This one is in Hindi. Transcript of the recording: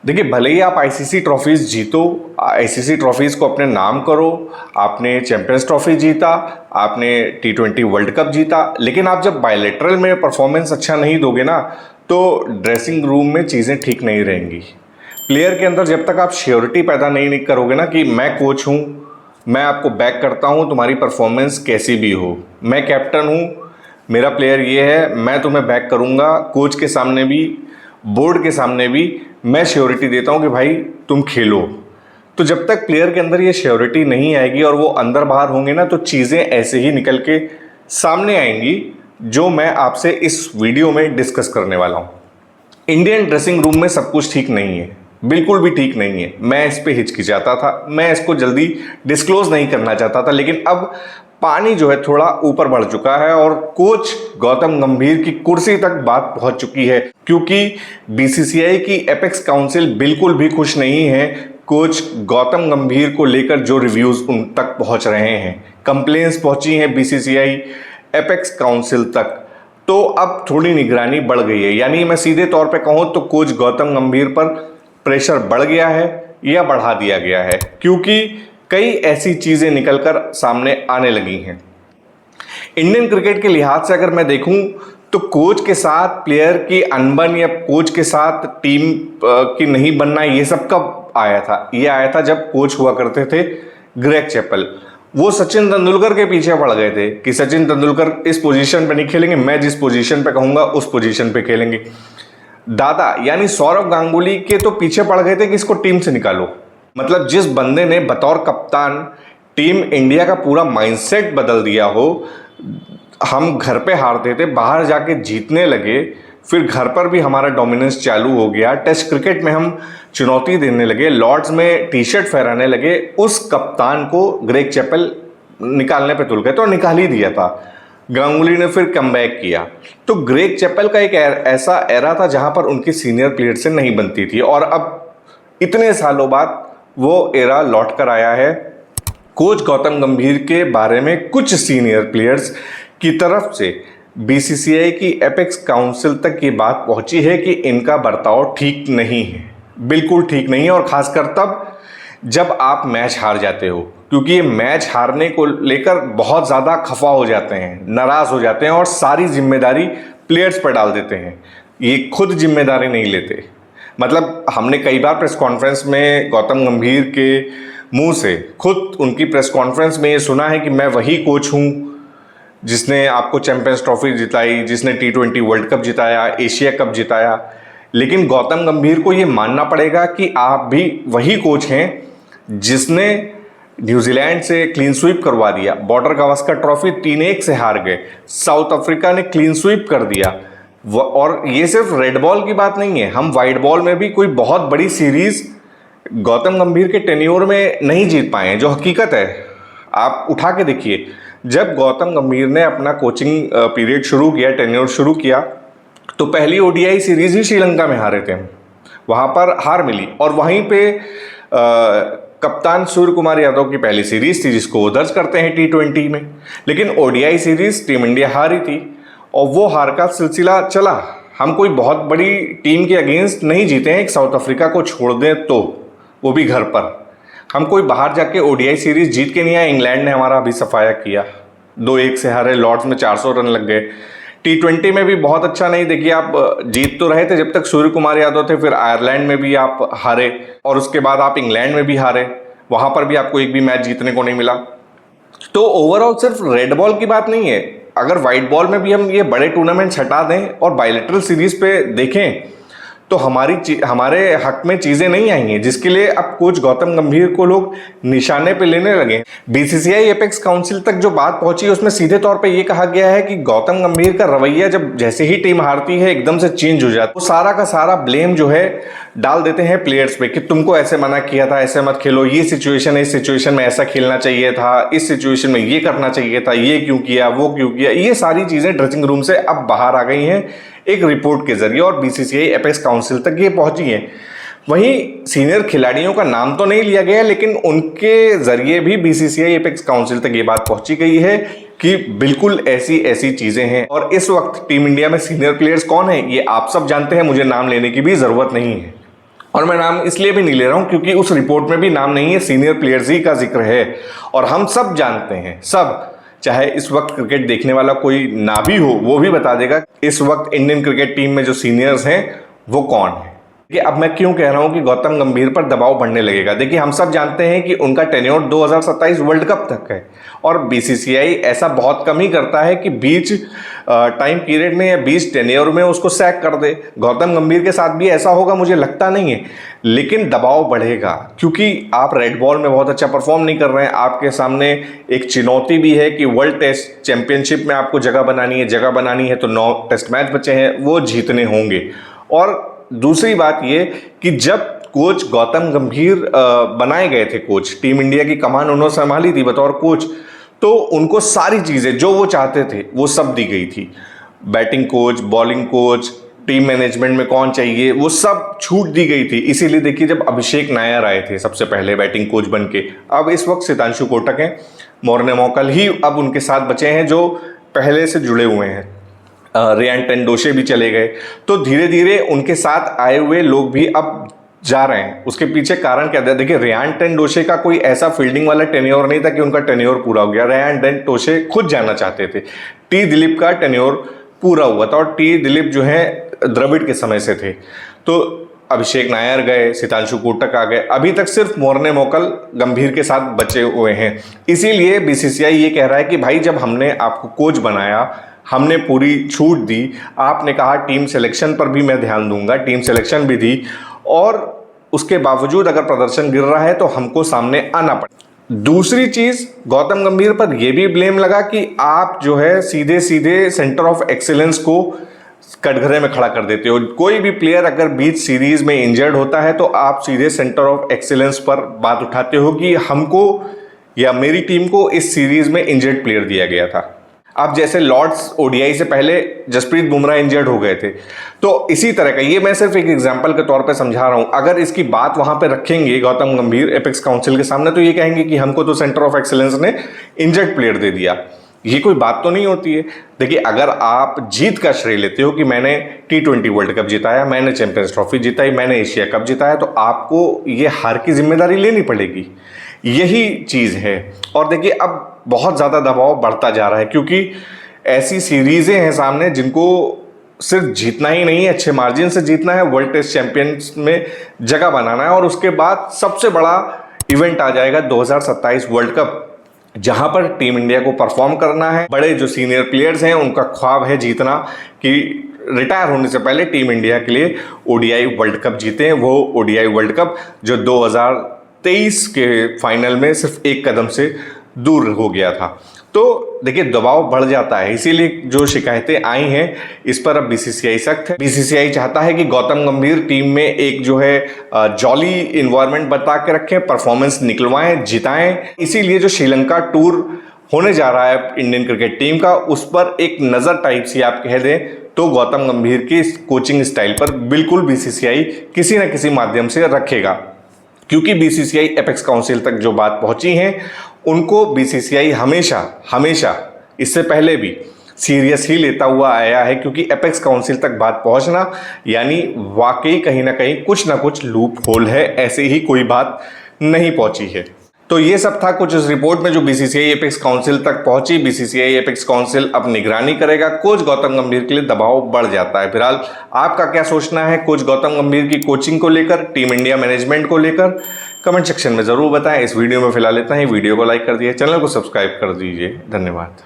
देखिए, भले ही आप आईसीसी ट्रॉफीज जीतो, आईसीसी ट्रॉफीज को अपने नाम करो, आपने चैंपियंस ट्रॉफी जीता, आपने टी20 वर्ल्ड कप जीता, लेकिन आप जब बायलैटरल में परफॉर्मेंस अच्छा नहीं दोगे ना, तो ड्रेसिंग रूम में चीज़ें ठीक नहीं रहेंगी। प्लेयर के अंदर जब तक आप श्योरिटी पैदा नहीं करोगे ना कि मैं कोच हूँ, मैं आपको बैक करता हूँ, तुम्हारी परफॉर्मेंस कैसी भी हो, मैं कैप्टन हूँ, मेरा प्लेयर ये है, मैं तुम्हें बैक करूँगा, कोच के सामने भी, बोर्ड के सामने भी मैं श्योरिटी देता हूँ कि भाई तुम खेलो। तो जब तक प्लेयर के अंदर ये श्योरिटी नहीं आएगी और वो अंदर बाहर होंगे ना, तो चीज़ें ऐसे ही निकल के सामने आएंगी, जो मैं आपसे इस वीडियो में डिस्कस करने वाला हूँ। इंडियन ड्रेसिंग रूम में सब कुछ ठीक नहीं है, बिल्कुल भी ठीक नहीं है। मैं इस पे हिचकिचाता था, मैं इसको जल्दी डिस्क्लोज नहीं करना चाहता था, लेकिन अब पानी जो है थोड़ा ऊपर बढ़ चुका है और कोच गौतम गंभीर की कुर्सी तक बात पहुंच चुकी है, क्योंकि बीसीसीआई की एपेक्स काउंसिल बिल्कुल भी खुश नहीं है कोच गौतम गंभीर को लेकर जो रिव्यूज उन तक पहुंच रहे हैं। कंप्लेंट्स पहुंची हैं बीसीसीआई एपेक्स काउंसिल तक, तो अब थोड़ी निगरानी बढ़ गई है। यानी मैं सीधे तौर पे कहूं तो कोच गौतम गंभीर पर प्रेशर बढ़ गया है या बढ़ा दिया गया है, क्योंकि कई ऐसी चीजें निकलकर सामने आने लगी हैं। इंडियन क्रिकेट के लिहाज से अगर मैं देखूं तो कोच के साथ प्लेयर की अनबन या कोच के साथ टीम की नहीं बनना, ये सब कब आया था? ये आया था जब कोच हुआ करते थे ग्रेग चैपल। वो सचिन तेंदुलकर के पीछे पड़ गए थे कि सचिन तेंदुलकर इस पोजीशन पे नहीं खेलेंगे, मैं जिस पोजीशन पे कहूंगा उस पोजीशन पे खेलेंगे। दादा यानी सौरव गांगुली के तो पीछे पड़ गए थे कि इसको टीम से निकालो। मतलब जिस बंदे ने बतौर कप्तान टीम इंडिया का पूरा माइंडसेट बदल दिया हो, हम घर पे हारते थे, बाहर जाके जीतने लगे, फिर घर पर भी हमारा डोमिनेंस चालू हो गया, टेस्ट क्रिकेट में हम चुनौती देने लगे, लॉर्ड्स में टी शर्ट फहराने लगे, उस कप्तान को ग्रेग चैपल निकालने पे तुल गए तो निकाल ही दिया था। गांगुली ने फिर कमबैक किया। तो ग्रेग चैपल का एक ऐसा एरा था जहां पर उनकी सीनियर प्लेयर से नहीं बनती थी, और अब इतने सालों बाद वो एरा लौट कर आया है। कोच गौतम गंभीर के बारे में कुछ सीनियर प्लेयर्स की तरफ से बीसीसीआई की एपेक्स काउंसिल तक ये बात पहुंची है कि इनका बर्ताव ठीक नहीं है, बिल्कुल ठीक नहीं है, और खासकर तब जब आप मैच हार जाते हो, क्योंकि ये मैच हारने को लेकर बहुत ज़्यादा खफा हो जाते हैं, नाराज़ हो जाते हैं और सारी जिम्मेदारी प्लेयर्स पर डाल देते हैं, ये खुद जिम्मेदारी नहीं लेते। मतलब हमने कई बार प्रेस कॉन्फ्रेंस में गौतम गंभीर के मुंह से, खुद उनकी प्रेस कॉन्फ्रेंस में ये सुना है कि मैं वही कोच हूँ जिसने आपको चैंपियंस ट्रॉफी जिताई, जिसने टी20 वर्ल्ड कप जिताया, एशिया कप जिताया। लेकिन गौतम गंभीर को ये मानना पड़ेगा कि आप भी वही कोच हैं जिसने न्यूजीलैंड से क्लीन स्वीप करवा दिया, बॉर्डर गावस्कर ट्रॉफी 3-1 से हार गए, साउथ अफ्रीका ने क्लीन स्वीप कर दिया। और ये सिर्फ रेड बॉल की बात नहीं है, हम वाइट बॉल में भी कोई बहुत बड़ी सीरीज गौतम गंभीर के टेन्योर में नहीं जीत पाए हैं, जो हकीकत है। आप उठा के देखिए, जब गौतम गंभीर ने अपना कोचिंग पीरियड शुरू किया, टेन्योर शुरू किया, तो पहली ओडीआई सीरीज ही श्रीलंका में हारे थे, वहां पर हार मिली, और वहीं पे कप्तान सूर्य कुमार यादव की पहली सीरीज थी जिसको वो दर्ज करते हैं टी20 में। लेकिन ओडीआई सीरीज टीम इंडिया हारी थी और वो हार का सिलसिला चला। हम कोई बहुत बड़ी टीम के अगेंस्ट नहीं जीते हैं, एक साउथ अफ्रीका को छोड़ दें तो, वो भी घर पर। हम कोई बाहर जाके ओडीआई सीरीज जीत के नहीं आए। इंग्लैंड ने हमारा अभी सफाया किया, 2-1 से हारे, लॉर्ड्स में 400 रन लग गए। टी20 में भी बहुत अच्छा नहीं, देखिए आप जीत तो रहे थे जब तक सूर्य कुमार यादव थे, फिर आयरलैंड में भी आप हारे और उसके बाद आप इंग्लैंड में भी हारे, वहां पर भी आपको एक भी मैच जीतने को नहीं मिला। तो ओवरऑल सिर्फ रेड बॉल की बात नहीं है, अगर व्हाइट बॉल में भी हम ये बड़े टूर्नामेंट्स हटा दें और बायलैटरल सीरीज पे देखें तो हमारे हक में चीजें नहीं आई हैं, जिसके लिए अब कोच गौतम गंभीर को लोग निशाने पे लेने लगे। बीसीसीआई एपेक्स काउंसिल तक जो बात पहुंची उसमें सीधे तौर पे ये कहा गया है कि गौतम गंभीर का रवैया जब जैसे ही टीम हारती है एकदम से चेंज हो जाता है, तो सारा का सारा ब्लेम जो है डाल देते हैं प्लेयर्स पे कि तुमको ऐसे मना किया था, ऐसे मत खेलो, ये सिचुएशन है, इस सिचुएशन में ऐसा खेलना चाहिए था, इस सिचुएशन में ये करना चाहिए था, ये क्यों किया, वो क्यों किया। ये सारी चीजें ड्रेसिंग रूम से अब बाहर आ गई हैं एक रिपोर्ट के जरिए, और बीसीसीआई एपेक्स काउंसिल तक ये पहुंची है। वहीं सीनियर खिलाड़ियों का नाम तो नहीं लिया गया, लेकिन उनके जरिए भी बीसीसीआई एपेक्स काउंसिल तक ये बात पहुंची गई है कि बिल्कुल ऐसी ऐसी चीजें हैं। और इस वक्त टीम इंडिया में सीनियर प्लेयर्स कौन है ये आप सब जानते हैं, मुझे नाम लेने की भी जरूरत नहीं है। और मैं नाम इसलिए भी नहीं ले रहा हूं क्योंकि उस रिपोर्ट में भी नाम नहीं है, सीनियर प्लेयर्स ही का जिक्र है। और हम सब जानते हैं, सब, चाहे इस वक्त क्रिकेट देखने वाला कोई ना भी हो वो भी बता देगा इस वक्त इंडियन क्रिकेट टीम में जो सीनियर्स हैं वो कौन है। कि अब मैं क्यों कह रहा हूं कि गौतम गंभीर पर दबाव बढ़ने लगेगा। देखिए, हम सब जानते हैं कि उनका टेन्योर 2027 वर्ल्ड कप तक है और बीसीसीआई ऐसा बहुत कम ही करता है कि बीच टाइम पीरियड में या बीच टेन्योर में उसको सैक कर दे। गौतम गंभीर के साथ भी ऐसा होगा मुझे लगता नहीं है, लेकिन दबाव बढ़ेगा क्योंकि आप रेड बॉल में बहुत अच्छा परफॉर्म नहीं कर रहे हैं। आपके सामने एक चुनौती भी है कि वर्ल्ड टेस्ट चैंपियनशिप में आपको जगह बनानी है तो 9 टेस्ट मैच बचे हैं, वो जीतने होंगे। और दूसरी बात ये कि जब कोच गौतम गंभीर बनाए गए थे, कोच टीम इंडिया की कमान उन्होंने संभाली थी बतौर कोच, तो उनको सारी चीज़ें जो वो चाहते थे वो सब दी गई थी। Batting coach, bowling coach, team management में कौन चाहिए, वो सब छूट दी गई थी। इसीलिए देखिए, जब अभिषेक नायर आए थे सबसे पहले बैटिंग कोच बन के, अब इस वक्त सितांशु कोटक हैं, मोर्ने मोकल ही अब उनके साथ बचे हैं जो पहले से जुड़े हुए हैं। रेयान टेंडोशे भी चले गए, तो धीरे धीरे उनके साथ आए हुए लोग भी अब जा रहे हैं। उसके पीछे कारण क्या था? देखिए, रेयान टेंडोशे का कोई ऐसा फील्डिंग वाला टेन्योर नहीं था कि उनका टेन्योर पूरा हो गया। रेयान टेंडोशे खुद जाना चाहते थे। टी दिलीप का टेन्योर पूरा हुआ था और टी दिलीप जो है द्रविड़ के समय से थे। तो अभिषेक नायर गए, सितांशु कोटक आ गए, अभी तक सिर्फ मोर्ने मोकल गंभीर के साथ बचे हुए हैं। इसीलिए बीसीसीआई ये कह रहा है कि भाई, जब हमने आपको कोच बनाया, हमने पूरी छूट दी, आपने कहा टीम सिलेक्शन पर भी मैं ध्यान दूंगा, टीम सिलेक्शन भी दी, और उसके बावजूद अगर प्रदर्शन गिर रहा है तो हमको सामने आना पड़े। दूसरी चीज, गौतम गंभीर पर यह भी ब्लेम लगा कि आप जो है सीधे सीधे सेंटर ऑफ एक्सीलेंस को कटघरे में खड़ा कर देते हो। कोई भी प्लेयर अगर बीच सीरीज में इंजर्ड होता है तो आप सीधे सेंटर ऑफ एक्सीलेंस पर बात उठाते हो कि हमको या मेरी टीम को इस सीरीज में इंजर्ड प्लेयर दिया गया था। अब जैसे लॉर्ड्स ओडीआई से पहले जसप्रीत बुमराह इंजर्ड हो गए थे, तो इसी तरह का, ये मैं सिर्फ एक एग्जांपल के तौर पे समझा रहा हूं। अगर इसकी बात वहां पे रखेंगे गौतम गंभीर एपेक्स काउंसिल के सामने, तो ये कहेंगे कि हमको तो सेंटर ऑफ एक्सीलेंस ने इंजर्ड प्लेयर दे दिया। ये कोई बात तो नहीं होती है। देखिए, अगर आप जीत का श्रेय लेते हो कि मैंने T20 वर्ल्ड कप जिताया, मैंने चैंपियंस ट्रॉफी जिताई, मैंने एशिया कप जिताया, तो आपको ये हार की जिम्मेदारी लेनी पड़ेगी। यही चीज है। और देखिए, अब बहुत ज़्यादा दबाव बढ़ता जा रहा है क्योंकि ऐसी सीरीज़ें हैं सामने जिनको सिर्फ जीतना ही नहीं है, अच्छे मार्जिन से जीतना है, वर्ल्ड टेस्ट चैंपियंस में जगह बनाना है। और उसके बाद सबसे बड़ा इवेंट आ जाएगा 2027 वर्ल्ड कप, जहां पर टीम इंडिया को परफॉर्म करना है। बड़े जो सीनियर प्लेयर्स हैं उनका ख्वाब है जीतना कि रिटायर होने से पहले टीम इंडिया के लिए ओडीआई वर्ल्ड कप जीते हैं। वो ओडीआई वर्ल्ड कप जो 2023 के फाइनल में सिर्फ एक कदम से दूर हो गया था। तो देखिए, दबाव बढ़ जाता है, इसीलिए जो शिकायतें आई हैं इस पर अब बीसीसीआई सख्त है। बीसीसीआई चाहता है कि गौतम गंभीर टीम में एक जो है जॉली इन्वायरमेंट बता के रखें, परफॉर्मेंस निकलवाएं, जिताएं। इसीलिए जो श्रीलंका टूर होने जा रहा है इंडियन क्रिकेट टीम का, उस पर एक नज़र टाइप सी आप कह दें तो गौतम गंभीर की कोचिंग स्टाइल पर बिल्कुल बीसीसीआई किसी न किसी माध्यम से रखेगा। क्योंकि बीसीसीआई एपेक्स काउंसिल तक जो बात पहुंची है, उनको बीसीसीआई हमेशा इससे पहले भी सीरियस ही लेता हुआ आया है, क्योंकि एपेक्स काउंसिल तक बात पहुंचना यानी वाकई कहीं ना कहीं कुछ ना कुछ लूप होल है, ऐसे ही कोई बात नहीं पहुंची है। तो ये सब था कुछ इस रिपोर्ट में जो बीसीसीआई एपेक्स काउंसिल तक पहुंची। बीसीसीआई एपेक्स काउंसिल अब निगरानी करेगा। कोच गौतम गंभीर के लिए दबाव बढ़ जाता है। फिलहाल आपका क्या सोचना है कोच गौतम गंभीर की कोचिंग को लेकर, टीम इंडिया मैनेजमेंट को लेकर, कमेंट सेक्शन में जरूर बताएं। इस वीडियो में फिलहाल इतना ही। वीडियो को लाइक कर दीजिए, चैनल को सब्सक्राइब कर दीजिए। धन्यवाद।